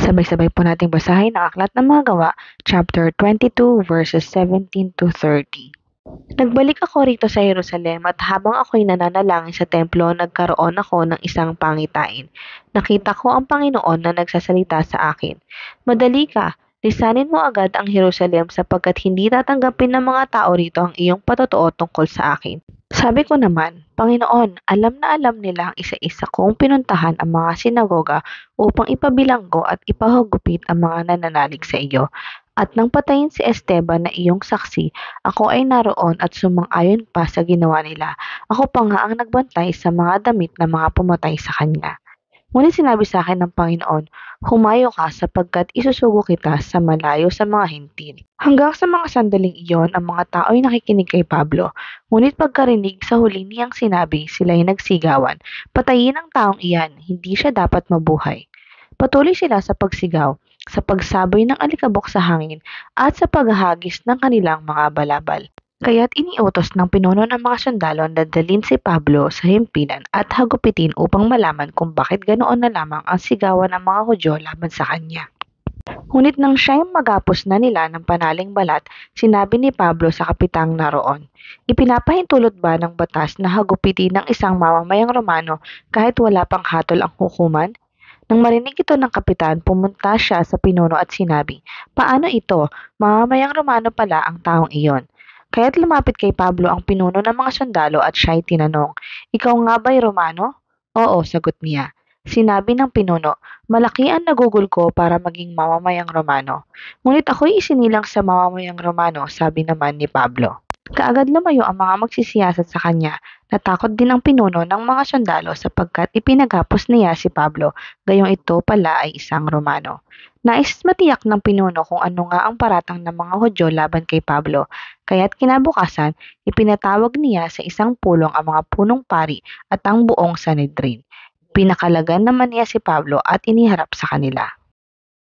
Sabay-sabay po nating basahin ang Aklat ng Mga Gawa, chapter 22, verses 17 to 30. Nagbalik ako rito sa Jerusalem at habang ako'y nananalangin sa templo, nagkaroon ako ng isang pangitain. Nakita ko ang Panginoon na nagsasalita sa akin. Madali ka, lisanin mo agad ang Jerusalem sapagkat hindi tatanggapin ng mga tao rito ang iyong patotoo tungkol sa akin. Sabi ko naman, Panginoon, alam na alam nila ang isa-isa kong pinuntahan ang mga sinagoga upang ipabilanggo at ipahagupit ang mga nananalig sa iyo. At nang patayin si Esteban na iyong saksi, ako ay naroon at sumang-ayon pa sa ginawa nila. Ako pa nga ang nagbantay sa mga damit ng mga pumatay sa kanya. Ngunit sinabi sa akin ng Panginoon, humayo ka sapagkat isusugo kita sa malayo sa mga hintil. Hanggang sa mga sandaling iyon, ang mga tao ay nakikinig kay Pablo. Ngunit pagkarinig sa huli niyang sinabi, sila ay nagsigawan. Patayin ang taong iyan, hindi siya dapat mabuhay. Patuloy sila sa pagsigaw, sa pagsaboy ng alikabok sa hangin, at sa paghahagis ng kanilang mga balabal. Kaya't iniutos ng pinuno ng mga sundalo na dalhin si Pablo sa himpilan at hagupitin upang malaman kung bakit ganoon na lamang ang sigawan ng mga Hudyo laban sa kanya. Ngunit nang siya'y magapos na nila ng panaling balat, sinabi ni Pablo sa kapitang naroon, ipinapahintulot ba ng batas na hagupitin ng isang mamamayang Romano kahit wala pang hatol ang hukuman? Nang marinig ito ng kapitan, pumunta siya sa pinuno at sinabi, paano ito? Mamamayang Romano pala ang taong iyon. Kaya't lumapit kay Pablo ang pinuno ng mga sundalo at siya'y tinanong, ikaw nga ba'y Romano? Oo, sagot niya. Sinabi ng pinuno, malaki ang nagugol ko para maging mamamayang Romano. Ngunit ako'y isinilang sa mamamayang Romano, sabi naman ni Pablo. Kaagad lumayo ang mga magsisiyasat sa kanya. Natakot din ang pinuno ng mga sundalo sapagkat ipinagapos niya si Pablo, gayong ito pala ay isang Romano. Nais matiyak ng pinuno kung ano nga ang paratang ng mga Hudyo laban kay Pablo, kaya't kinabukasan, ipinatawag niya sa isang pulong ang mga punong pari at ang buong Sanhedrin. Pinakalagan naman niya si Pablo at iniharap sa kanila.